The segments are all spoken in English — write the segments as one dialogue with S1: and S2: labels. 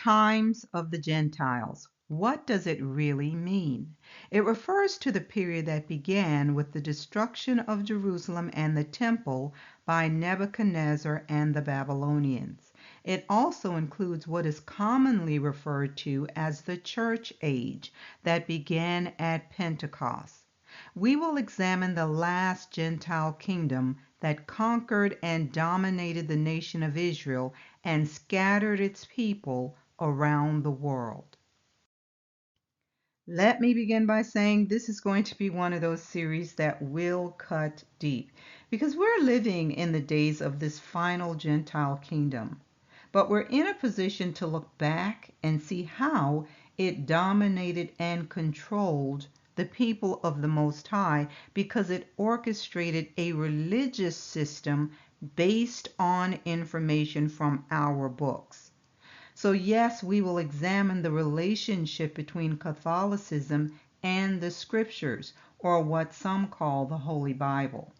S1: Times of the Gentiles. What does it really mean? It refers to the period that began with the destruction of Jerusalem and the temple by Nebuchadnezzar and the Babylonians. It also includes what is commonly referred to as the church age that began at Pentecost. We will examine the last Gentile kingdom that conquered and dominated the nation of Israel and scattered its people around the world. Let me begin by saying this is going to be one of those series that will cut deep because we're living in the days of this final Gentile kingdom. But we're in a position to look back and see how it dominated and controlled the people of the Most High because it orchestrated a religious system based on information from our books. So yes, we will examine the relationship between Catholicism and the Scriptures, or what some call the Holy Bible.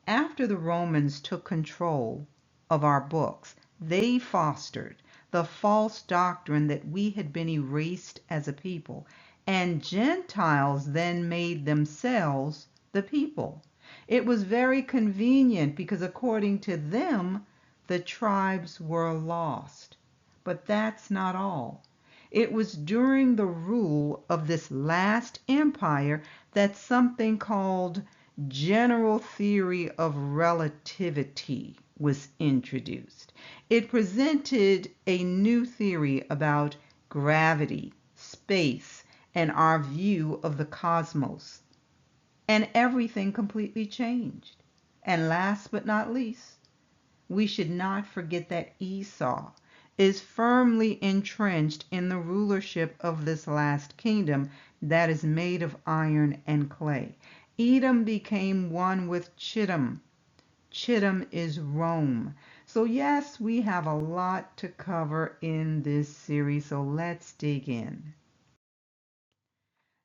S1: After the Romans took control of our books, they fostered the false doctrine that we had been erased as a people, and Gentiles then made themselves the people. It was very convenient because according to them, the tribes were lost. But that's not all. It was during the rule of this last empire that something called general theory of relativity was introduced. It presented a new theory about gravity, space, and our view of the cosmos. And everything completely changed. And last but not least, we should not forget that Esau is firmly entrenched in the rulership of this last kingdom that is made of iron and clay. Edom became one with Chittim. Chittim is Rome. So yes, we have a lot to cover in this series, so let's dig in.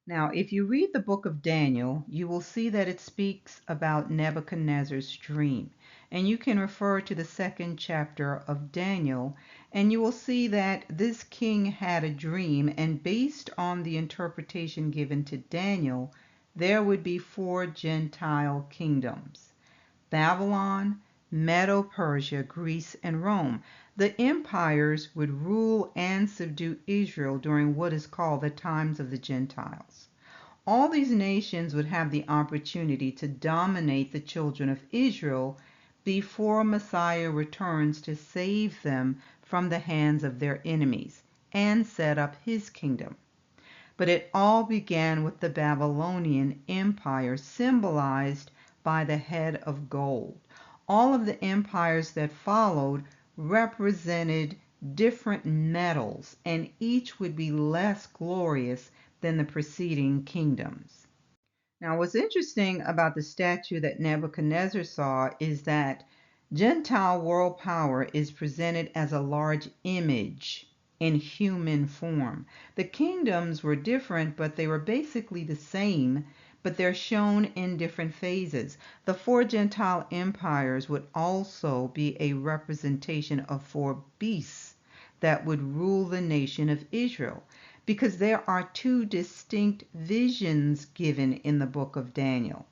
S1: Now, if you read the book of Daniel, you will see that it speaks about Nebuchadnezzar's dream. And you can refer to the 2nd chapter of Daniel, and you will see that this king had a dream, and based on the interpretation given to Daniel, there would be 4 Gentile kingdoms: Babylon, Medo-Persia, Greece, and Rome. The empires would rule and subdue Israel during what is called the times of the Gentiles. All these nations would have the opportunity to dominate the children of Israel before Messiah returns to save them from the hands of their enemies and set up his kingdom. But it all began with the Babylonian Empire, symbolized by the head of gold. All of the empires that followed represented different metals, and each would be less glorious than the preceding kingdoms. Now, what's interesting about the statue that Nebuchadnezzar saw is that Gentile world power is presented as a large image in human form. The kingdoms were different, but they were basically the same, but they're shown in different phases. The 4 Gentile empires would also be a representation of 4 beasts that would rule the nation of Israel, because there are 2 distinct visions given in the book of Daniel.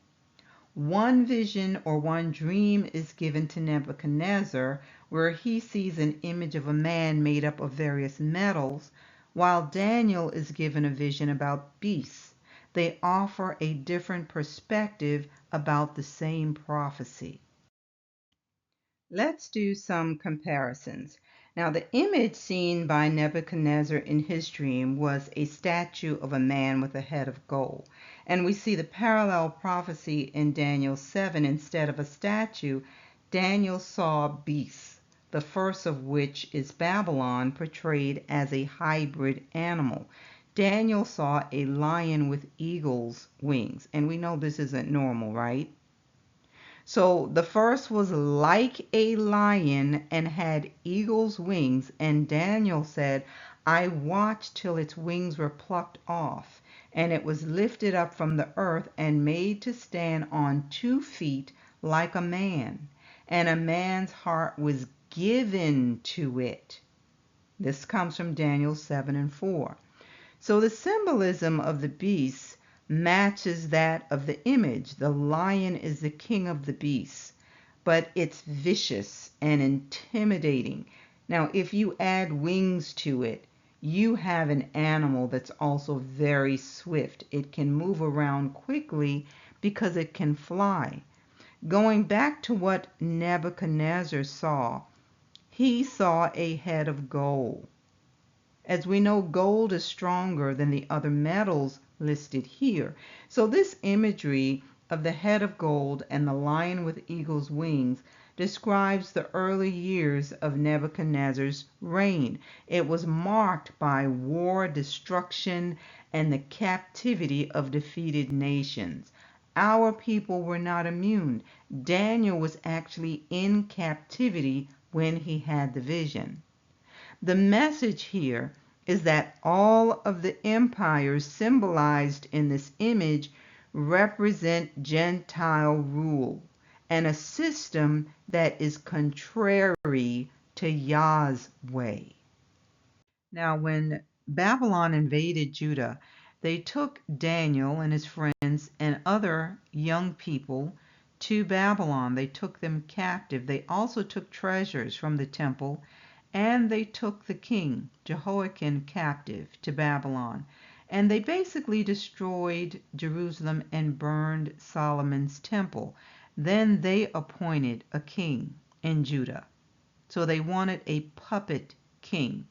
S1: One vision or one dream is given to Nebuchadnezzar, where he sees an image of a man made up of various metals, while Daniel is given a vision about beasts. They offer a different perspective about the same prophecy. Let's do some comparisons. Now, the image seen by Nebuchadnezzar in his dream was a statue of a man with a head of gold. And we see the parallel prophecy in Daniel 7. Instead of a statue, Daniel saw beasts, the first of which is Babylon, portrayed as a hybrid animal. Daniel saw a lion with eagle's wings, and we know this isn't normal, right? So the first was like a lion and had eagle's wings, and Daniel said, I watched till its wings were plucked off, and it was lifted up from the earth and made to stand on 2 feet like a man, and a man's heart was given to it. This comes from Daniel 7:4. So the symbolism of the beast matches that of the image. The lion is the king of the beasts, but it's vicious and intimidating. Now, if you add wings to it, you have an animal that's also very swift. It can move around quickly because it can fly. Going back to what Nebuchadnezzar saw, he saw a head of gold. As we know, gold is stronger than the other metals listed here. So this imagery of the head of gold and the lion with eagle's wings describes the early years of Nebuchadnezzar's reign. It was marked by war, destruction, and the captivity of defeated nations. Our people were not immune. Daniel was actually in captivity when he had the vision. The message here is that all of the empires symbolized in this image represent Gentile rule and a system that is contrary to Yah's way. Now, when Babylon invaded Judah, they took Daniel and his friends and other young people to Babylon. They took them captive. They also took treasures from the temple, and they took the king, Jehoiakim, captive to Babylon. And they basically destroyed Jerusalem and burned Solomon's temple. Then they appointed a king in Judah. So they wanted a puppet king.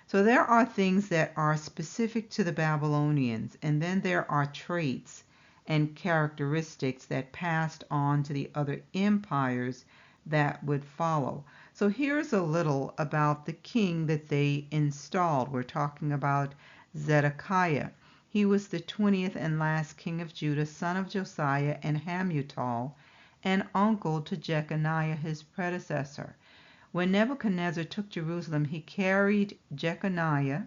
S1: So there are things that are specific to the Babylonians, and then there are traits and characteristics that passed on to the other empires that would follow. So here's a little about the king that they installed. We're talking about Zedekiah. He was the 20th and last king of Judah, son of Josiah and Hamutal, and uncle to Jeconiah, his predecessor. When Nebuchadnezzar took Jerusalem, he carried Jeconiah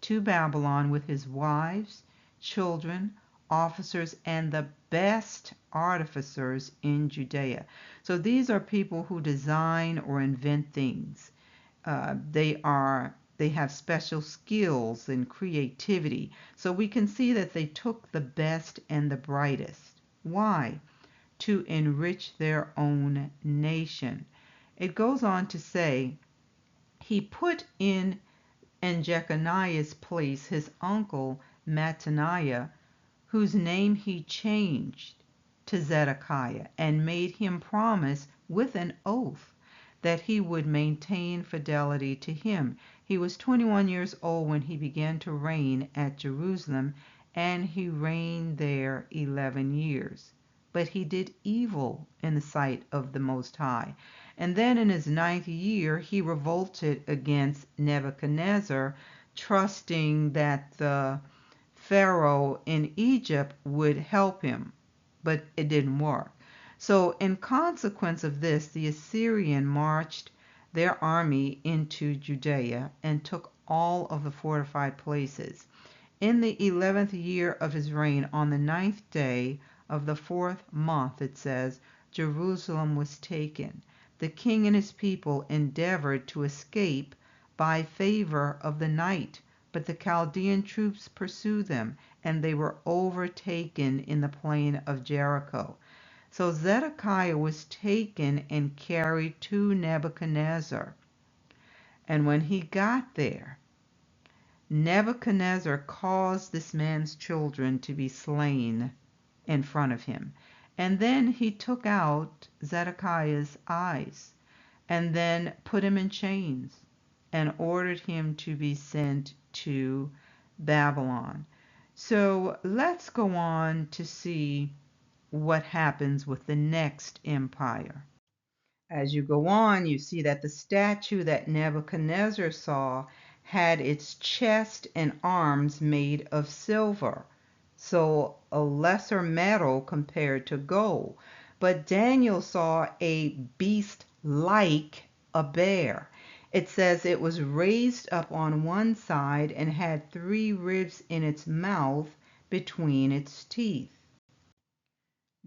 S1: to Babylon with his wives, children, officers, and the best artificers in Judea. So these are people who design or invent things. They have special skills and creativity. So we can see that they took the best and the brightest. Why? To enrich their own nation. It goes on to say, he put in Jeconiah's place his uncle Mattaniah, whose name he changed to Zedekiah, and made him promise with an oath that he would maintain fidelity to him. He was 21 years old when he began to reign at Jerusalem, and he reigned there 11 years. But he did evil in the sight of the Most High. And then in his 9th year, he revolted against Nebuchadnezzar, trusting that the Pharaoh in Egypt would help him, but it didn't work. So in consequence of this, the Assyrian marched their army into Judea and took all of the fortified places. In the 11th year of his reign, on the 9th day of the 4th month, it says, Jerusalem was taken. The king and his people endeavored to escape by favor of the night, but the Chaldean troops pursued them, and they were overtaken in the plain of Jericho. So Zedekiah was taken and carried to Nebuchadnezzar. And when he got there, Nebuchadnezzar caused this man's children to be slain in front of him. And then he took out Zedekiah's eyes and then put him in chains and ordered him to be sent to Babylon. So let's go on to see what happens with the next empire. As you go on, you see that the statue that Nebuchadnezzar saw had its chest and arms made of silver, so a lesser metal compared to gold. But Daniel saw a beast like a bear. It says it was raised up on one side and had 3 ribs in its mouth between its teeth.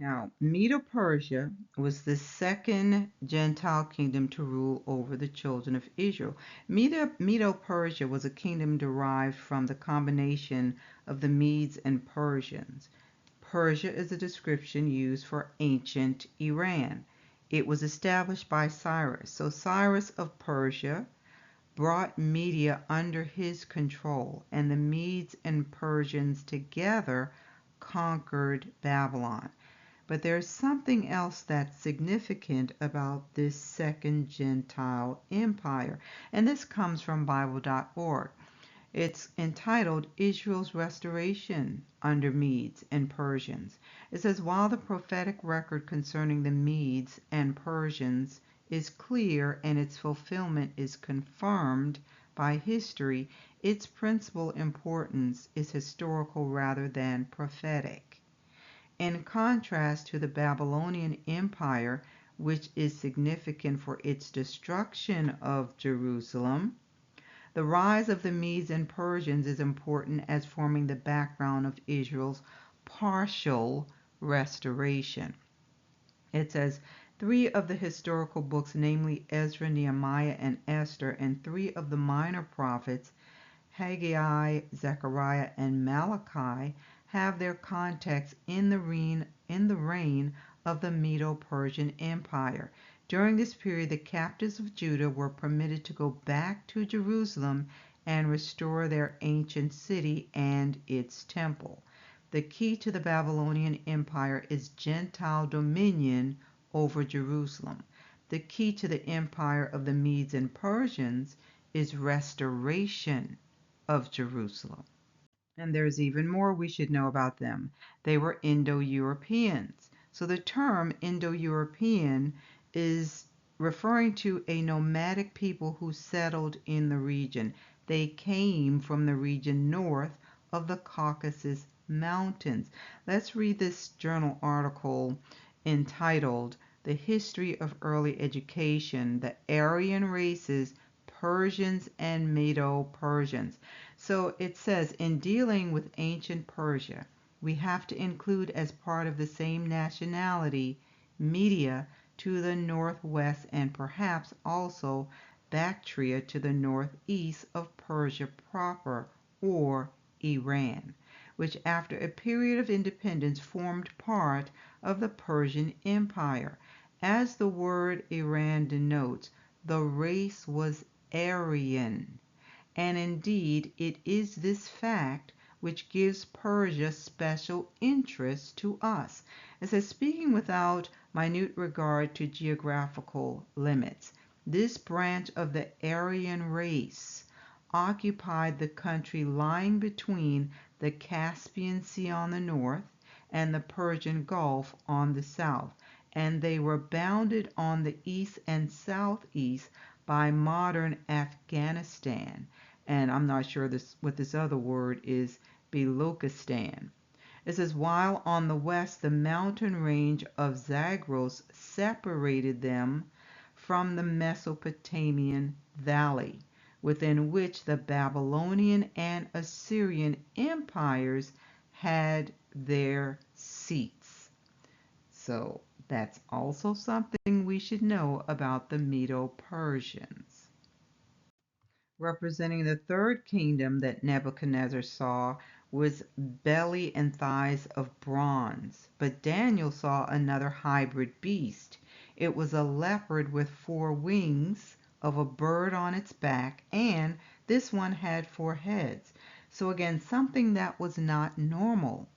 S1: Now, Medo-Persia was the second Gentile kingdom to rule over the children of Israel. Medo-Persia was a kingdom derived from the combination of the Medes and Persians. Persia is a description used for ancient Iran. It was established by Cyrus. So Cyrus of Persia brought Media under his control, and the Medes and Persians together conquered Babylon. But there's something else that's significant about this second Gentile empire, and this comes from Bible.org. It's entitled Israel's Restoration under Medes and Persians. It says, while the prophetic record concerning the Medes and Persians is clear and its fulfillment is confirmed by history, its principal importance is historical rather than prophetic. In contrast to the Babylonian Empire, which is significant for its destruction of Jerusalem, the rise of the Medes and Persians is important as forming the background of Israel's partial restoration. It says, 3 of the historical books, namely Ezra, Nehemiah, and Esther, and 3 of the minor prophets, Haggai, Zechariah, and Malachi, have their context in the reign of the Medo-Persian Empire. During this period, the captives of Judah were permitted to go back to Jerusalem and restore their ancient city and its temple. The key to the Babylonian Empire is Gentile dominion over Jerusalem. The key to the empire of the Medes and Persians is restoration of Jerusalem. And there's even more we should know about them. They were Indo-Europeans. So the term Indo-European is referring to a nomadic people who settled in the region. They came from the region north of the Caucasus Mountains. Let's read this journal article entitled The History of Early Education, the Aryan Races, Persians and Medo-Persians. So it says, in dealing with ancient Persia, we have to include as part of the same nationality Media to the northwest and perhaps also Bactria to the northeast of Persia proper, or Iran, which after a period of independence formed part of the Persian Empire. As the word Iran denotes, the race was Aryan, and indeed it is this fact which gives Persia special interest to us. It says, speaking without minute regard to geographical limits, this branch of the Aryan race occupied the country lying between the Caspian Sea on the north and the Persian Gulf on the south, and they were bounded on the east and southeast by modern Afghanistan, and I'm not sure what this other word is, Belochistan. It says, while on the west the mountain range of Zagros separated them from the Mesopotamian valley, within which the Babylonian and Assyrian empires had their seats. So that's also something we should know about the Medo-Persians. Representing the third kingdom that Nebuchadnezzar saw was belly and thighs of bronze. But Daniel saw another hybrid beast. It was a leopard with 4 wings of a bird on its back, and this one had 4 heads. So again, something that was not normal.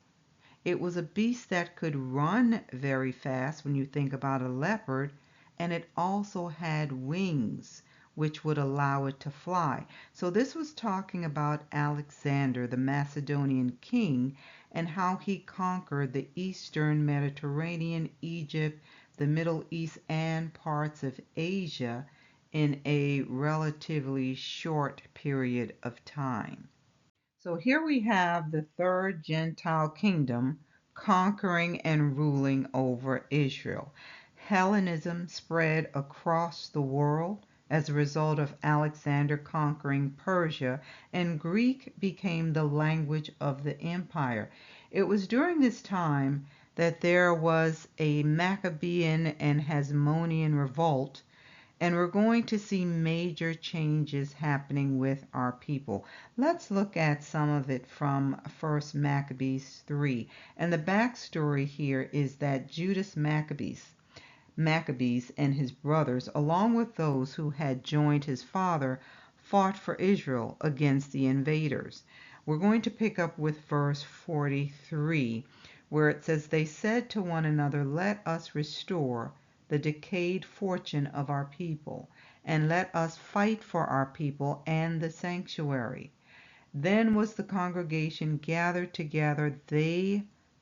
S1: It was a beast that could run very fast when you think about a leopard, and it also had wings which would allow it to fly. So this was talking about Alexander, the Macedonian king, and how he conquered the eastern Mediterranean, Egypt, the Middle East, and parts of Asia in a relatively short period of time. So here we have the third Gentile kingdom conquering and ruling over Israel. Hellenism spread across the world as a result of Alexander conquering Persia, and Greek became the language of the empire. It was during this time that there was a Maccabean and Hasmonean revolt, and we're going to see major changes happening with our people. Let's look at some of it from 1 Maccabees 3. And the backstory here is that Judas Maccabees and his brothers, along with those who had joined his father, fought for Israel against the invaders. We're going to pick up with verse 43, where it says, "They said to one another, 'Let us restore the decayed fortune of our people, and let us fight for our people and the sanctuary.' Then was the congregation gathered together,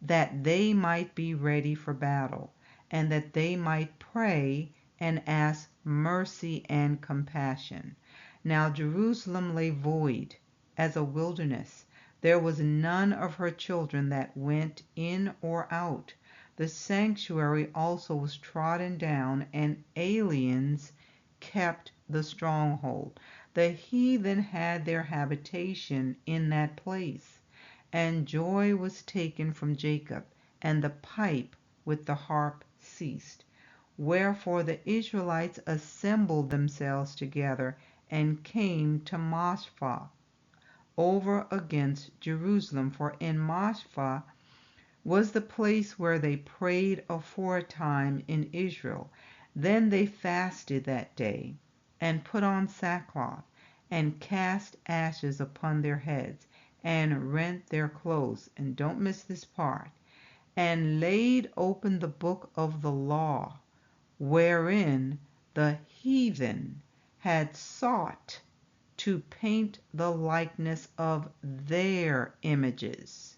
S1: that they might be ready for battle, and that they might pray and ask mercy and compassion. Now Jerusalem lay void as a wilderness. There was none of her children that went in or out. The sanctuary also was trodden down, and aliens kept the stronghold. The heathen had their habitation in that place. And joy was taken from Jacob, and the pipe with the harp ceased. Wherefore the Israelites assembled themselves together, and came to Mizpah over against Jerusalem. For in Mizpah was the place where they prayed aforetime in Israel. Then they fasted that day, and put on sackcloth, and cast ashes upon their heads, and rent their clothes," and don't miss this part, "and laid open the book of the law, wherein the heathen had sought to paint the likeness of their images.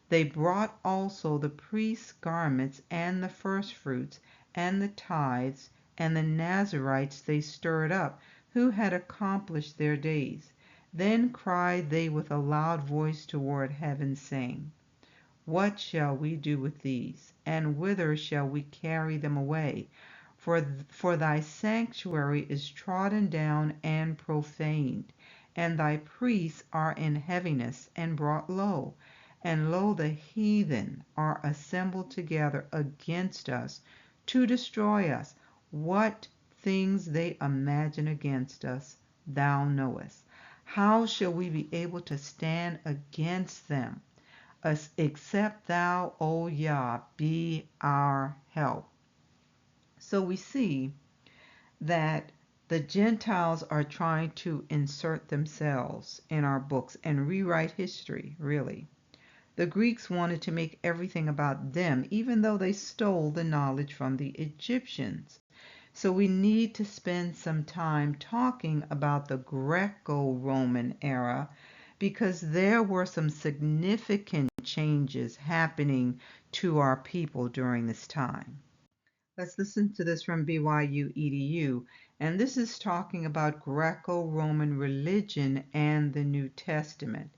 S1: They brought also the priests' garments, and the firstfruits, and the tithes, and the Nazarites they stirred up, who had accomplished their days. Then cried they with a loud voice toward heaven, saying, 'What shall we do with these? And whither shall we carry them away? For thy sanctuary is trodden down and profaned, and thy priests are in heaviness and brought low. And lo, the heathen are assembled together against us to destroy us. What things they imagine against us, thou knowest. How shall we be able to stand against them, except thou, O Yah, be our help?'" So we see that the Gentiles are trying to insert themselves in our books and rewrite history, really. The Greeks wanted to make everything about them, even though they stole the knowledge from the Egyptians. So we need to spend some time talking about the Greco-Roman era, because there were some significant changes happening to our people during this time. Let's listen to this from BYU EDU, and this is talking about Greco-Roman religion and the New Testament.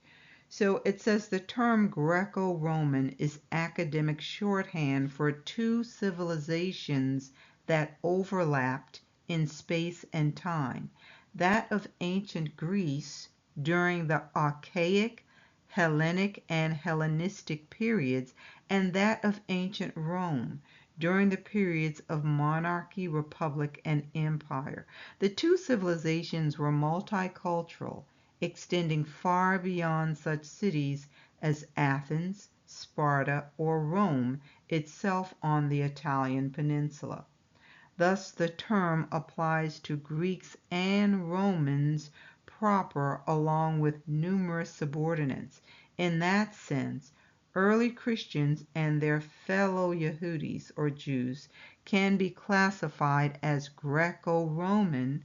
S1: So it says the term Greco-Roman is academic shorthand for two civilizations that overlapped in space and time, that of ancient Greece during the Archaic, Hellenic, and Hellenistic periods, and that of ancient Rome during the periods of monarchy, republic, and empire. The two civilizations were multicultural, extending far beyond such cities as Athens, Sparta, or Rome itself on the Italian peninsula. Thus the term applies to Greeks and Romans proper, along with numerous subordinates. In that sense, early Christians and their fellow Yehudis or Jews can be classified as Greco-Roman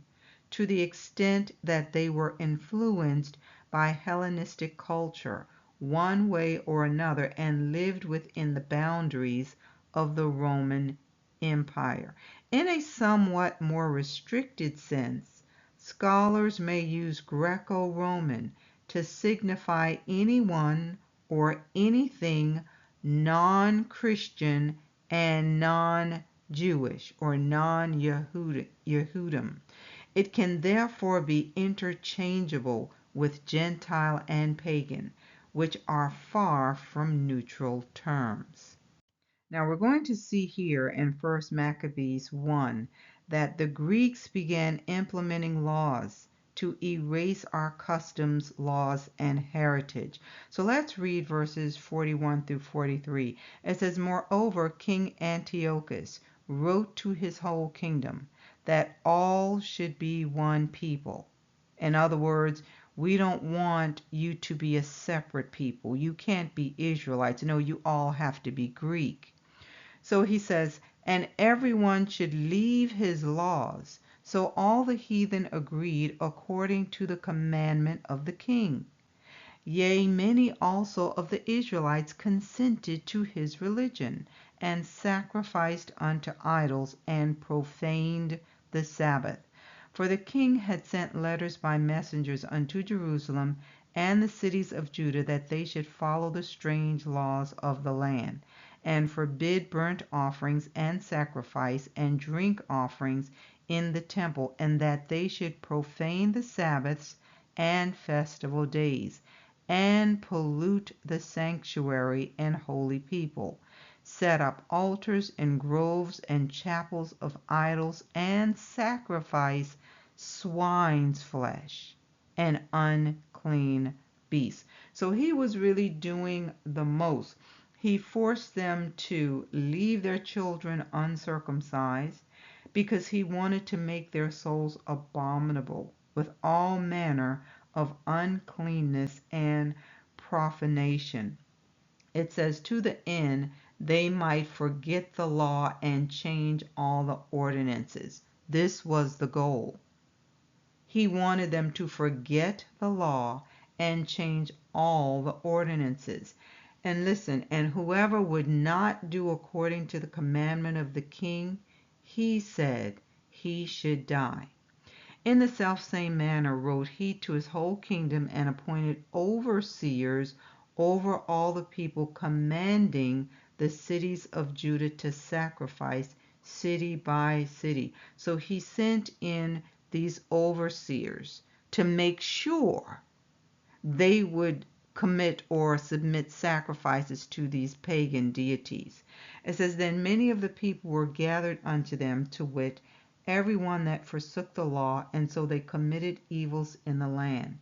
S1: to the extent that they were influenced by Hellenistic culture one way or another and lived within the boundaries of the Roman Empire. In a somewhat more restricted sense, scholars may use Greco-Roman to signify anyone or anything non-Christian and non-Jewish or non-Yehudim. It can therefore be interchangeable with Gentile and pagan, which are far from neutral terms. Now we're going to see here in 1 Maccabees 1 that the Greeks began implementing laws to erase our customs, laws, and heritage. So let's read verses 41 through 43. It says, "Moreover, King Antiochus wrote to his whole kingdom that all should be one people." In other words, we don't want you to be a separate people. You can't be Israelites. No, you all have to be Greek. So he says, "And everyone should leave his laws." So all the heathen agreed according to the commandment of the king. Yea, many also of the Israelites consented to his religion, and sacrificed unto idols, and profaned the Sabbath. For the king had sent letters by messengers unto Jerusalem and the cities of Judah, that they should follow the strange laws of the land, and forbid burnt offerings and sacrifice and drink offerings in the temple, and that they should profane the Sabbaths and festival days, and pollute the sanctuary and holy people, set up altars and groves and chapels of idols, and sacrifice swine's flesh and unclean beasts. So he was really doing the most. He forced them to leave their children uncircumcised because he wanted to make their souls abominable with all manner of uncleanness and profanation. It says, to the end they might forget the law and change all the ordinances. This was the goal. He wanted them to forget the law and change all the ordinances. And listen, and whoever would not do according to the commandment of the king, he said he should die. In the selfsame manner wrote he to his whole kingdom, and appointed overseers over all the people, commanding the cities of Judah to sacrifice city by city. So he sent in these overseers to make sure they would commit or submit sacrifices to these pagan deities. It says, then many of the people were gathered unto them, to wit, every one that forsook the law, and so they committed evils in the land,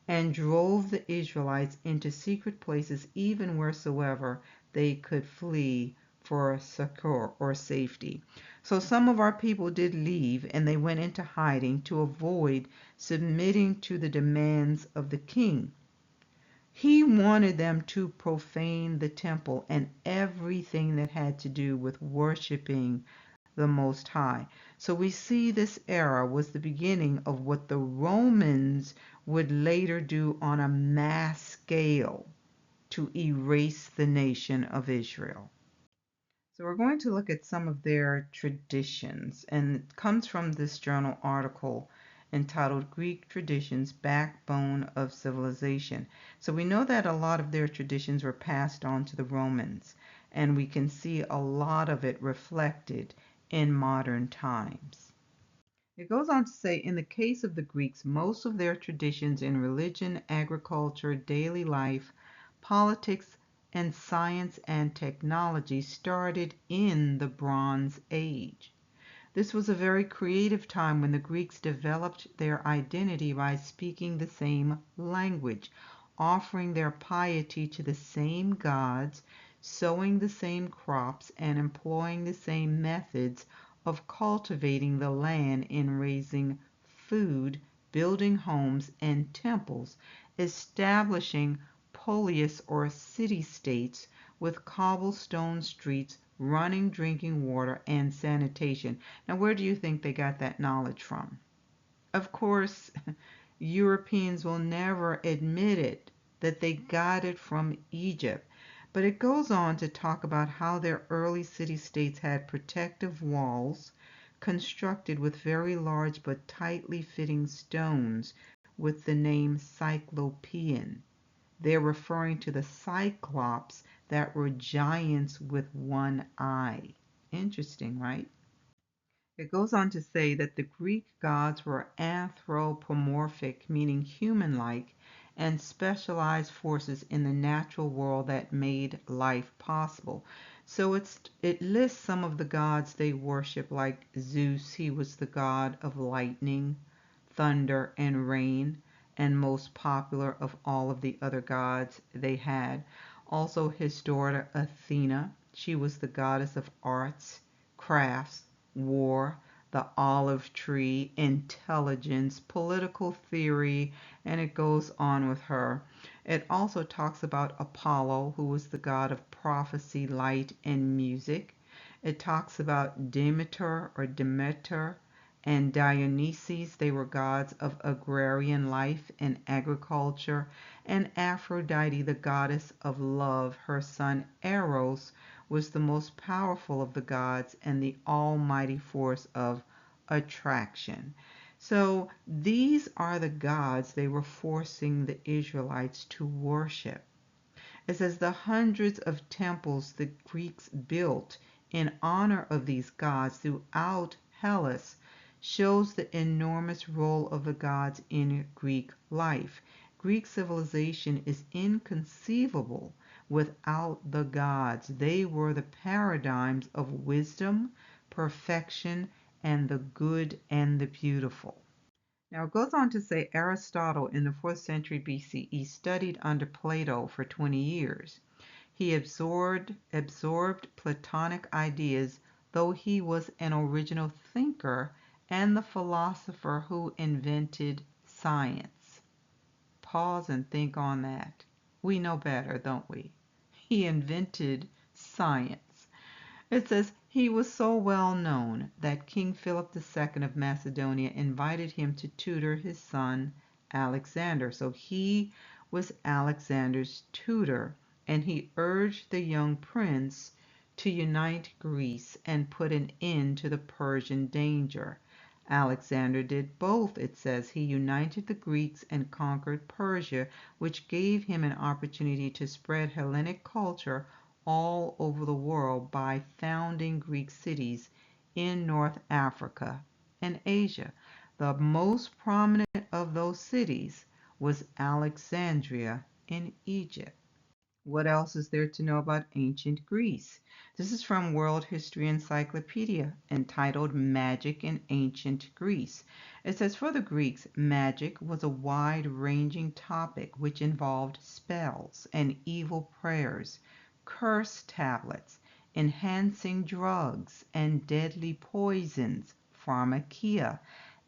S1: and drove the Israelites into secret places, even wheresoever they could flee for succor or safety. So some of our people did leave, and they went into hiding to avoid submitting to the demands of the king. He wanted them to profane the temple and everything that had to do with worshiping the Most High. So we see this era was the beginning of what the Romans would later do on a mass scale to erase the nation of Israel. So we're going to look at some of their traditions, and it comes from this journal article entitled Greek Traditions, Backbone of Civilization. So we know that a lot of their traditions were passed on to the Romans, and we can see a lot of it reflected in modern times. It goes on to say, in the case of the Greeks, most of their traditions in religion, agriculture, daily life, politics, and science and technology started in the Bronze Age. This was a very creative time when the Greeks developed their identity by speaking the same language, offering their piety to the same gods, sowing the same crops, and employing the same methods of cultivating the land in raising food, building homes and temples, establishing polis or city-states with cobblestone streets, running drinking water, and sanitation. Now, where do you think they got that knowledge from? Of course, Europeans will never admit it, that they got it from Egypt. But it goes on to talk about how their early city-states had protective walls constructed with very large but tightly fitting stones with the name Cyclopean. They're referring to the Cyclops that were giants with one eye. Interesting, right? It goes on to say that the Greek gods were anthropomorphic, meaning human-like, and specialized forces in the natural world that made life possible. So it lists some of the gods they worship, like Zeus. He was the god of lightning, thunder, and rain, and most popular of all of the other gods they had. Also, his daughter Athena. She was the goddess of arts, crafts, war, the olive tree, intelligence, political theory, and it goes on with her. It also talks about Apollo, who was the god of prophecy, light, and music. It talks about Demeter and Dionysus. They were gods of agrarian life and agriculture. And Aphrodite, the goddess of love, her son Eros was the most powerful of the gods and the almighty force of attraction. So these are the gods they were forcing the Israelites to worship. It says the hundreds of temples the Greeks built in honor of these gods throughout Hellas shows the enormous role of the gods in Greek life. Greek civilization is inconceivable without the gods. They were the paradigms of wisdom, perfection, and the good and the beautiful. Now it goes on to say Aristotle in the 4th century BCE studied under Plato for 20 years. He absorbed Platonic ideas, though he was an original thinker and the philosopher who invented science. Pause and think on that. We know better, don't we? He invented science. It says he was so well known that King Philip II of Macedonia invited him to tutor his son Alexander. So he was Alexander's tutor, and he urged the young prince to unite Greece and put an end to the Persian danger. Alexander did both, it says. He united the Greeks and conquered Persia, which gave him an opportunity to spread Hellenic culture all over the world by founding Greek cities in North Africa and Asia. The most prominent of those cities was Alexandria in Egypt. What else is there to know about ancient Greece? This is from World History Encyclopedia entitled Magic in Ancient Greece. It says for the Greeks, magic was a wide-ranging topic which involved spells and evil prayers, curse tablets, enhancing drugs and deadly poisons, pharmakia,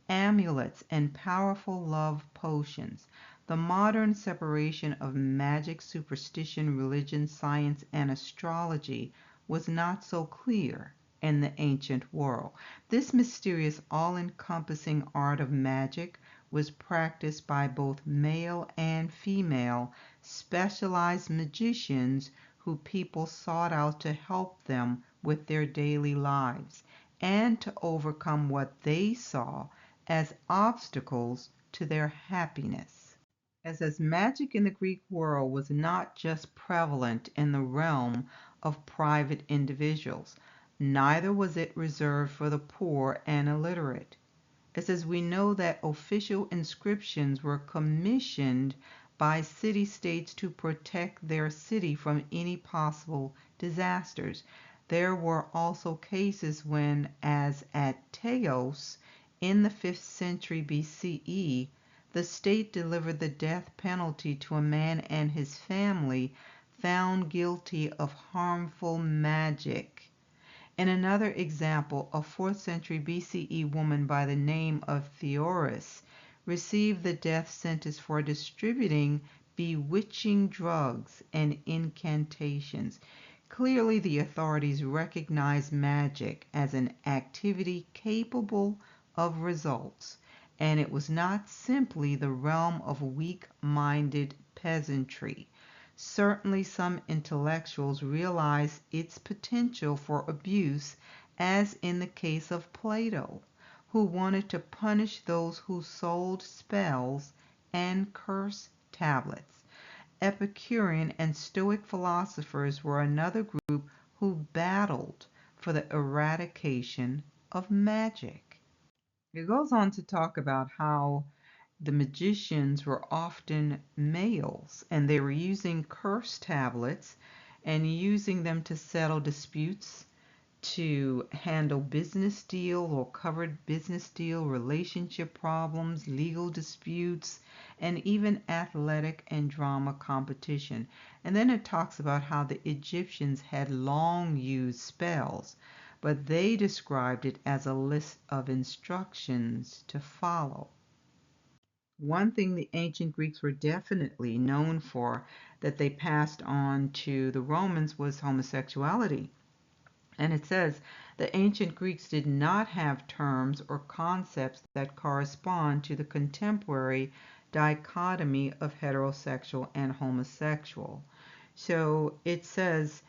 S1: amulets, and powerful love potions. The modern separation of magic, superstition, religion, science, and astrology was not so clear in the ancient world. This mysterious, all-encompassing art of magic was practiced by both male and female specialized magicians who people sought out to help them with their daily lives and to overcome what they saw as obstacles to their happiness. As magic in the Greek world was not just prevalent in the realm of private individuals, neither was it reserved for the poor and illiterate. It says we know that official inscriptions were commissioned by city-states to protect their city from any possible disasters. There were also cases when, as at Teos in the 5th century BCE, the state delivered the death penalty to a man and his family found guilty of harmful magic. In another example, a 4th century BCE woman by the name of Theoris received the death sentence for distributing bewitching drugs and incantations. Clearly, the authorities recognized magic as an activity capable of results, and it was not simply the realm of weak-minded peasantry. Certainly some intellectuals realized its potential for abuse, as in the case of Plato, who wanted to punish those who sold spells and curse tablets. Epicurean and Stoic philosophers were another group who battled for the eradication of magic. It goes on to talk about how the magicians were often males and they were using curse tablets and using them to settle disputes, to handle business deal or covered business deal, relationship problems, legal disputes, and even athletic and drama competition. And then it talks about how the Egyptians had long used spells, but they described it as a list of instructions to follow. One thing the ancient Greeks were definitely known for that they passed on to the Romans was homosexuality. And it says the ancient Greeks did not have terms or concepts that correspond to the contemporary dichotomy of heterosexual and homosexual. So it says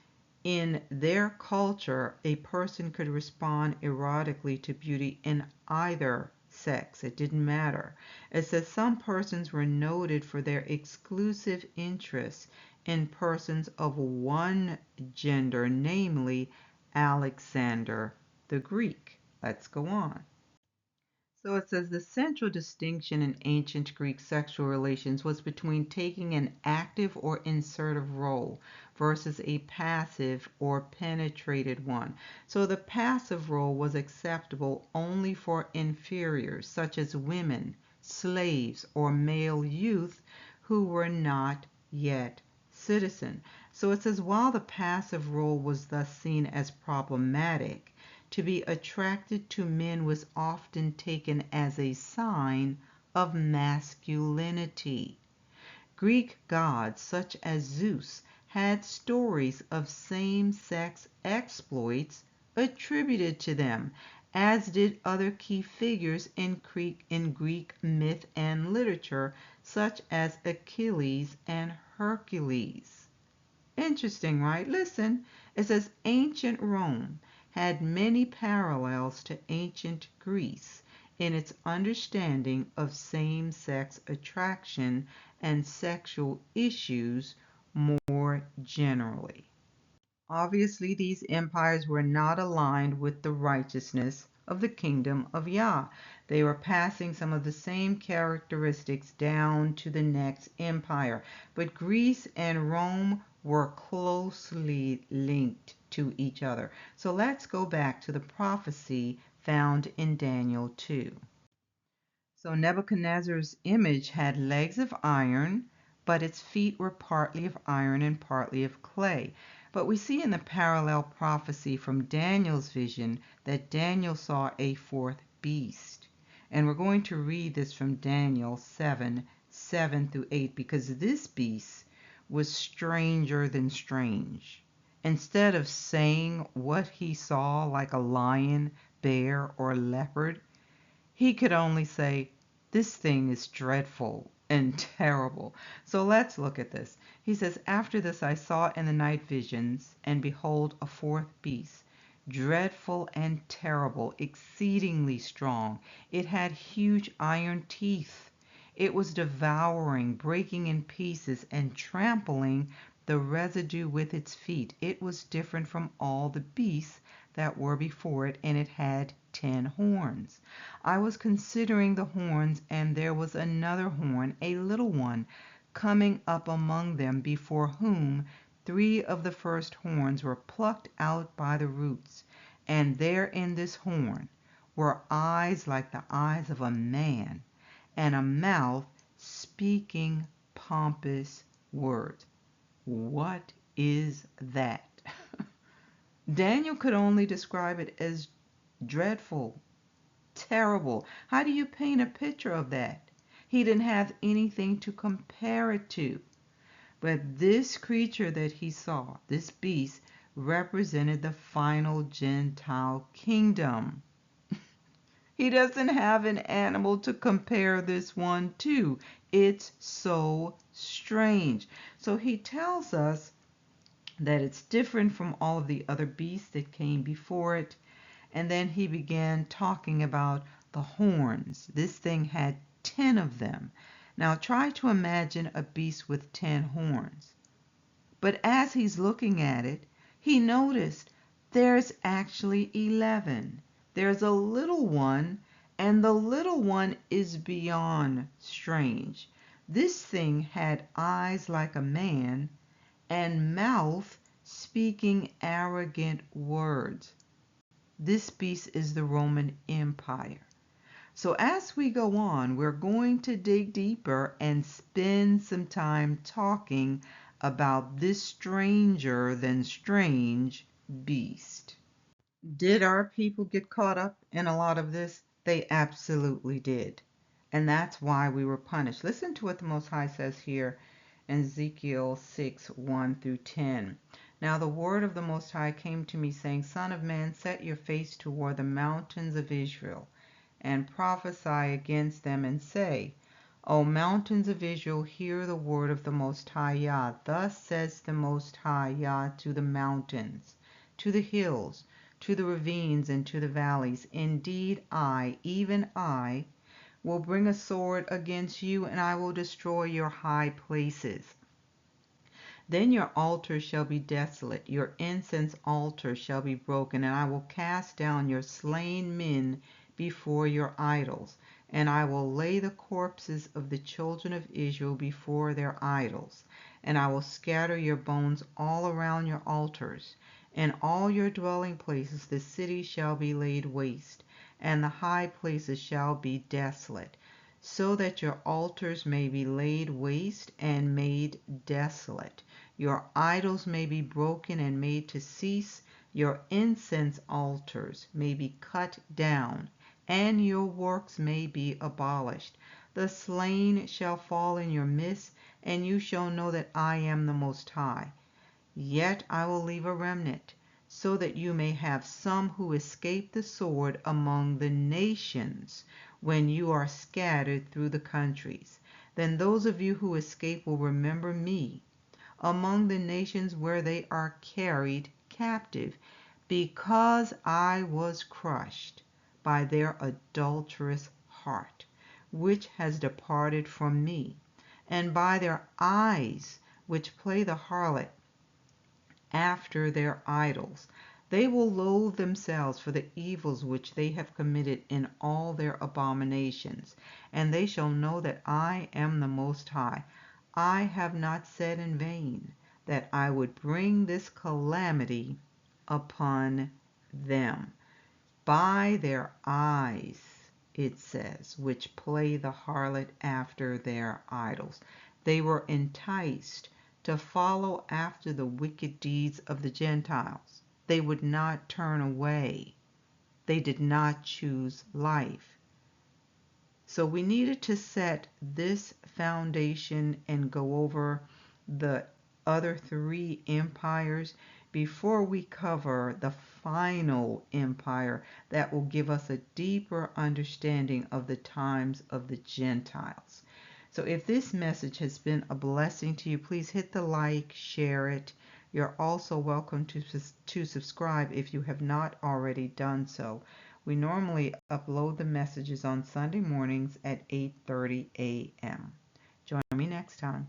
S1: in their culture, a person could respond erotically to beauty in either sex. It didn't matter. It says some persons were noted for their exclusive interest in persons of one gender, namely Alexander the Greek. Let's go on. So it says the central distinction in ancient Greek sexual relations was between taking an active or insertive role versus a passive or penetrated one. So the passive role was acceptable only for inferiors, such as women, slaves, or male youth who were not yet citizen. So it says while the passive role was thus seen as problematic, to be attracted to men was often taken as a sign of masculinity. Greek gods such as Zeus had stories of same-sex exploits attributed to them, as did other key figures in Greek myth and literature such as Achilles and Hercules. Interesting, right? Listen, it says ancient Rome had many parallels to ancient Greece in its understanding of same-sex attraction and sexual issues more generally. Obviously, these empires were not aligned with the righteousness of the kingdom of Yah. They were passing some of the same characteristics down to the next empire. But Greece and Rome were closely linked to each other. So let's go back to the prophecy found in Daniel 2. So Nebuchadnezzar's image had legs of iron, but its feet were partly of iron and partly of clay. But we see in the parallel prophecy from Daniel's vision that Daniel saw a fourth beast. And we're going to read this from Daniel 7:7-8, because this beast was stranger than strange. Instead of saying what he saw like a lion, bear, or leopard, he could only say, "This thing is dreadful and terrible." So let's look at this. He says, "After this I saw in the night visions, and behold, a fourth beast, dreadful and terrible, exceedingly strong. It had huge iron teeth. It was devouring, breaking in pieces, and trampling the residue with its feet. It was different from all the beasts that were before it, and it had 10 horns. I was considering the horns, and there was another horn, a little one, coming up among them, before whom 3 of the first horns were plucked out by the roots. And there in this horn were eyes like the eyes of a man, and a mouth speaking pompous words." What is that? Daniel could only describe it as dreadful, terrible. How do you paint a picture of that? He didn't have anything to compare it to. But this creature that he saw, this beast, represented the final Gentile kingdom. He doesn't have an animal to compare this one to. It's so strange. So he tells us that it's different from all of the other beasts that came before it. And then he began talking about the horns. This thing had 10 of them. Now try to imagine a beast with 10 horns. But as he's looking at it, he noticed there's actually 11. There's a little one, and the little one is beyond strange. This thing had eyes like a man and mouth speaking arrogant words. This beast is the Roman Empire. So as we go on, we're going to dig deeper and spend some time talking about this stranger than strange beast. Did our people get caught up in a lot of this? They absolutely did. And that's why we were punished. Listen to what the Most High says here in Ezekiel 6:1-10. Now the word of the Most High came to me, saying, Son of man, set your face toward the mountains of Israel, and prophesy against them, and say, O mountains of Israel, hear the word of the Most High Yah. Thus says the Most High Yah to the mountains, to the hills, to the ravines, and to the valleys. Indeed, I, even I, will bring a sword against you, and I will destroy your high places. Then your altars shall be desolate, your incense altar shall be broken, and I will cast down your slain men before your idols, and I will lay the corpses of the children of Israel before their idols, and I will scatter your bones all around your altars. In all your dwelling places the city shall be laid waste, and the high places shall be desolate, so that your altars may be laid waste and made desolate. Your idols may be broken and made to cease. Your incense altars may be cut down, and your works may be abolished. The slain shall fall in your midst, and you shall know that I am the Most High. Yet I will leave a remnant, so that you may have some who escape the sword among the nations when you are scattered through the countries. Then those of you who escape will remember me among the nations where they are carried captive, because I was crushed by their adulterous heart, which has departed from me, and by their eyes, which play the harlot after their idols. They will loathe themselves for the evils which they have committed in all their abominations, and they shall know that I am the Most High. I have not said in vain that I would bring this calamity upon them. By their eyes, it says, which play the harlot after their idols. They were enticed to follow after the wicked deeds of the Gentiles. They would not turn away. They did not choose life. So we needed to set this foundation and go over the other three empires before we cover the final empire that will give us a deeper understanding of the times of the Gentiles. So if this message has been a blessing to you, please hit the like, share it. You're also welcome to subscribe if you have not already done so. We normally upload the messages on Sunday mornings at 8:30 a.m. Join me next time.